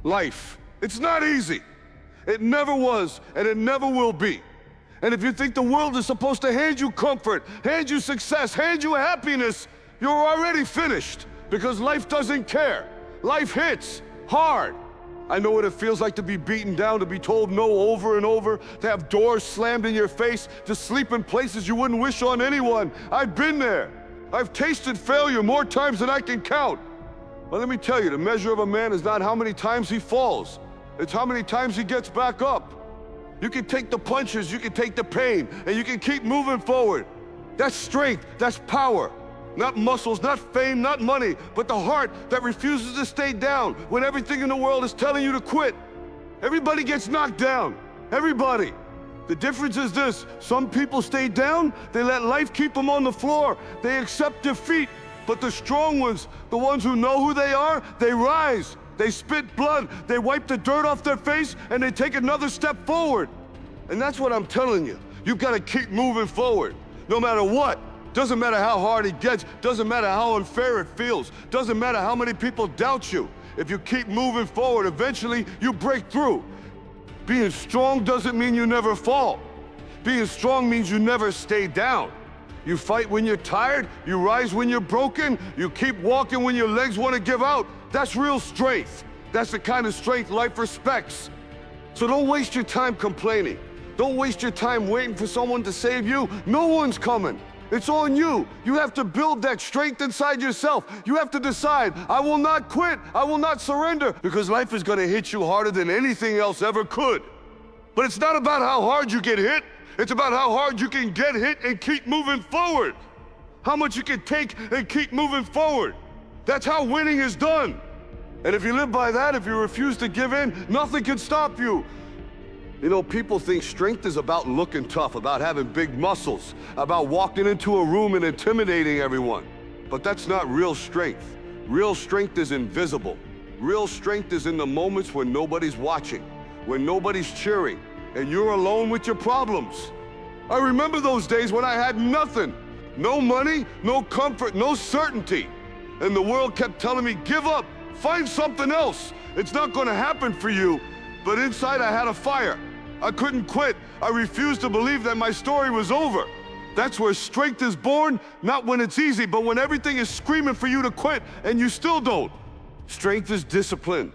life. It's not easy. It never was, and it never will be. And if you think the world is supposed to hand you comfort, hand you success, hand you happiness, you're already finished, because life doesn't care. Life hits hard. I know what it feels like to be beaten down, to be told no over and over, to have doors slammed in your face, to sleep in places you wouldn't wish on anyone. I've been there. I've tasted failure more times than I can count. But let me tell you, the measure of a man is not how many times he falls. It's how many times he gets back up. You can take the punches, you can take the pain, and you can keep moving forward. That's strength, that's power. Not muscles, not fame, not money, but the heart that refuses to stay down when everything in the world is telling you to quit. Everybody gets knocked down. Everybody. The difference is this: some people stay down, they let life keep them on the floor, they accept defeat. But the strong ones, the ones who know who they are, they rise, they spit blood, they wipe the dirt off their face, and they take another step forward. And that's what I'm telling you. You've got to keep moving forward, no matter what. Doesn't matter how hard it gets, doesn't matter how unfair it feels, doesn't matter how many people doubt you. If you keep moving forward, eventually you break through. Being strong doesn't mean you never fall. Being strong means you never stay down. You fight when you're tired, you rise when you're broken, you keep walking when your legs want to give out. That's real strength. That's the kind of strength life respects. So don't waste your time complaining. Don't waste your time waiting for someone to save you. No one's coming. It's on you. You have to build that strength inside yourself. You have to decide, I will not quit, I will not surrender, because life is gonna hit you harder than anything else ever could. But it's not about how hard you get hit, it's about how hard you can get hit and keep moving forward. How much you can take and keep moving forward. That's how winning is done. And if you live by that, if you refuse to give in, nothing can stop you. You know, people think strength is about looking tough, about having big muscles, about walking into a room and intimidating everyone. But that's not real strength. Real strength is invisible. Real strength is in the moments when nobody's watching, when nobody's cheering, and you're alone with your problems. I remember those days when I had nothing. No money, no comfort, no certainty. And the world kept telling me, give up, find something else. It's not gonna happen for you. But inside I had a fire. I couldn't quit. I refused to believe that my story was over. That's where strength is born, not when it's easy, but when everything is screaming for you to quit and you still don't. Strength is discipline.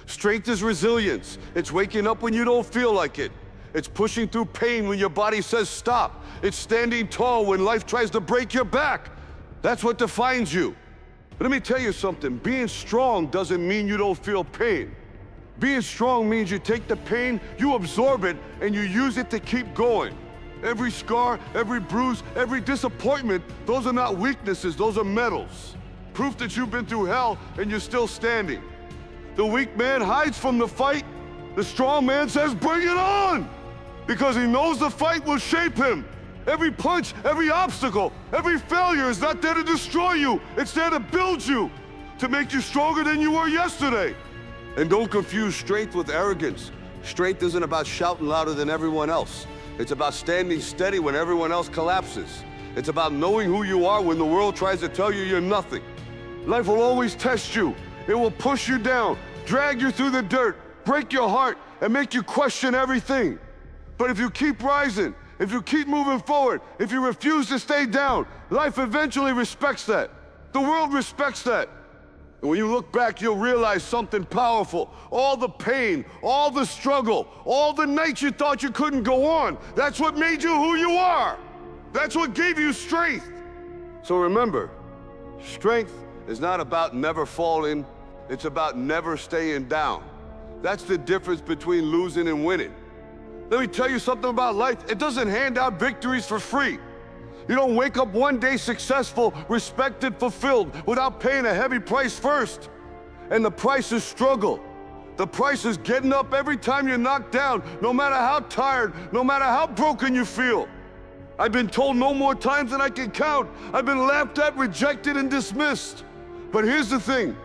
Strength is resilience. It's waking up when you don't feel like it. It's pushing through pain when your body says stop. It's standing tall when life tries to break your back. That's what defines you. But let me tell you something. Being strong doesn't mean you don't feel pain. Being strong means you take the pain, you absorb it, and you use it to keep going. Every scar, every bruise, every disappointment, those are not weaknesses, those are medals. Proof that you've been through hell and you're still standing. The weak man hides from the fight. The strong man says, bring it on! Because he knows the fight will shape him. Every punch, every obstacle, every failure is not there to destroy you. It's there to build you, to make you stronger than you were yesterday. And don't confuse strength with arrogance. Strength isn't about shouting louder than everyone else. It's about standing steady when everyone else collapses. It's about knowing who you are when the world tries to tell you you're nothing. Life will always test you. It will push you down, drag you through the dirt, break your heart, and make you question everything. But if you keep rising, if you keep moving forward, if you refuse to stay down, life eventually respects that. The world respects that. And when you look back, you'll realize something powerful. All the pain, all the struggle, all the nights you thought you couldn't go on, that's what made you who you are. That's what gave you strength. So remember, strength is not about never falling, it's about never staying down. That's the difference between losing and winning. Let me tell you something about life. It doesn't hand out victories for free. You don't wake up one day successful, respected, fulfilled, without paying a heavy price first. And the price is struggle. The price is getting up every time you're knocked down, no matter how tired, no matter how broken you feel. I've been told no more times than I can count. I've been laughed at, rejected, and dismissed. But here's the thing.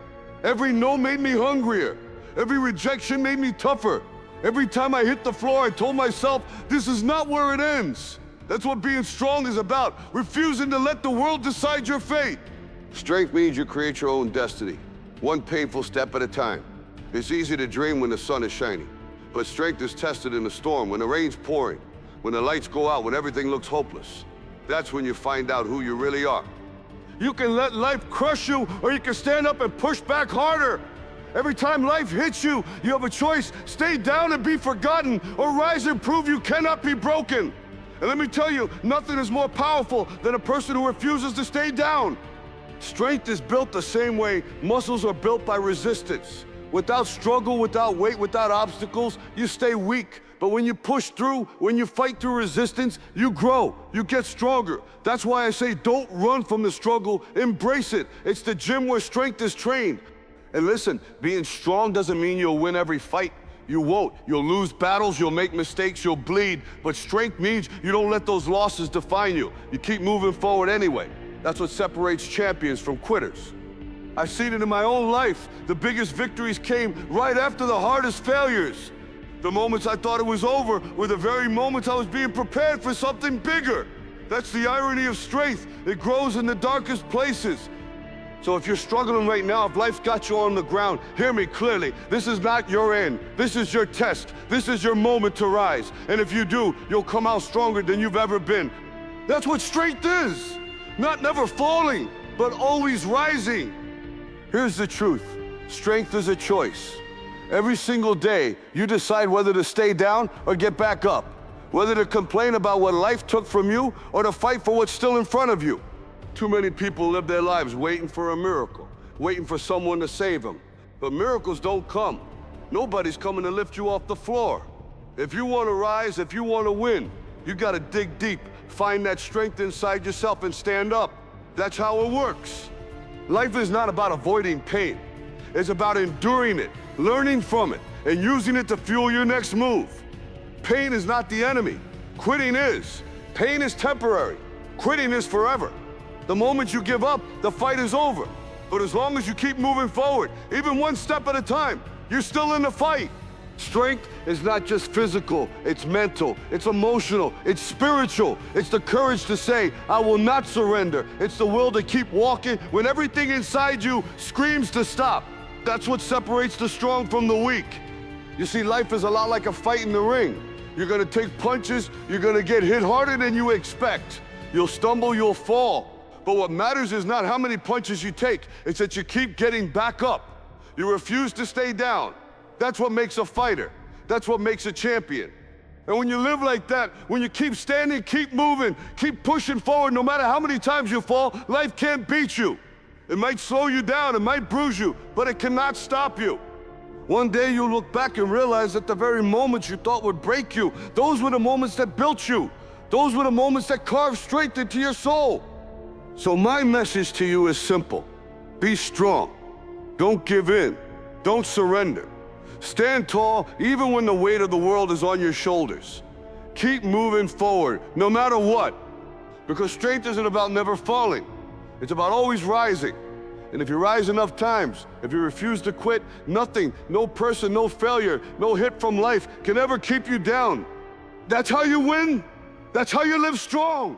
Every no made me hungrier. Every rejection made me tougher. Every time I hit the floor, I told myself, this is not where it ends. That's what being strong is about, refusing to let the world decide your fate. Strength means you create your own destiny, one painful step at a time. It's easy to dream when the sun is shining, but strength is tested in the storm, when the rain's pouring, when the lights go out, when everything looks hopeless. That's when you find out who you really are. You can let life crush you, or you can stand up and push back harder. Every time life hits you, you have a choice: stay down and be forgotten, or rise and prove you cannot be broken. And let me tell you, nothing is more powerful than a person who refuses to stay down. Strength is built the same way muscles are built by resistance. Without struggle, without weight, without obstacles, you stay weak. But when you push through, when you fight through resistance, you grow, you get stronger. That's why I say don't run from the struggle, embrace it. It's the gym where strength is trained. And listen, being strong doesn't mean you'll win every fight. You won't. You'll lose battles, you'll make mistakes, you'll bleed. But strength means you don't let those losses define you. You keep moving forward anyway. That's what separates champions from quitters. I've seen it in my own life. The biggest victories came right after the hardest failures. The moments I thought it was over were the very moments I was being prepared for something bigger. That's the irony of strength. It grows in the darkest places. So if you're struggling right now, if life's got you on the ground, hear me clearly. This is not your end. This is your test. This is your moment to rise. And if you do, you'll come out stronger than you've ever been. That's what strength is. Not never falling, but always rising. Here's the truth. Strength is a choice. Every single day, you decide whether to stay down or get back up, whether to complain about what life took from you or to fight for what's still in front of you. Too many people live their lives waiting for a miracle, waiting for someone to save them. But miracles don't come. Nobody's coming to lift you off the floor. If you want to rise, if you want to win, you got to dig deep, find that strength inside yourself and stand up. That's how it works. Life is not about avoiding pain. It's about enduring it, learning from it, and using it to fuel your next move. Pain is not the enemy. Quitting is. Pain is temporary. Quitting is forever. The moment you give up, the fight is over. But as long as you keep moving forward, even one step at a time, you're still in the fight. Strength is not just physical, it's mental, it's emotional, it's spiritual. It's the courage to say, I will not surrender. It's the will to keep walking when everything inside you screams to stop. That's what separates the strong from the weak. You see, life is a lot like a fight in the ring. You're gonna take punches, you're gonna get hit harder than you expect. You'll stumble, you'll fall. But what matters is not how many punches you take, it's that you keep getting back up. You refuse to stay down. That's what makes a fighter. That's what makes a champion. And when you live like that, when you keep standing, keep moving, keep pushing forward, no matter how many times you fall, life can't beat you. It might slow you down, it might bruise you, but it cannot stop you. One day you'll look back and realize that the very moments you thought would break you, those were the moments that built you. Those were the moments that carved strength into your soul. So my message to you is simple. Be strong. Don't give in. Don't surrender. Stand tall even when the weight of the world is on your shoulders. Keep moving forward, no matter what. Because strength isn't about never falling. It's about always rising. And if you rise enough times, if you refuse to quit, nothing, no person, no failure, no hit from life can ever keep you down. That's how you win. That's how you live strong.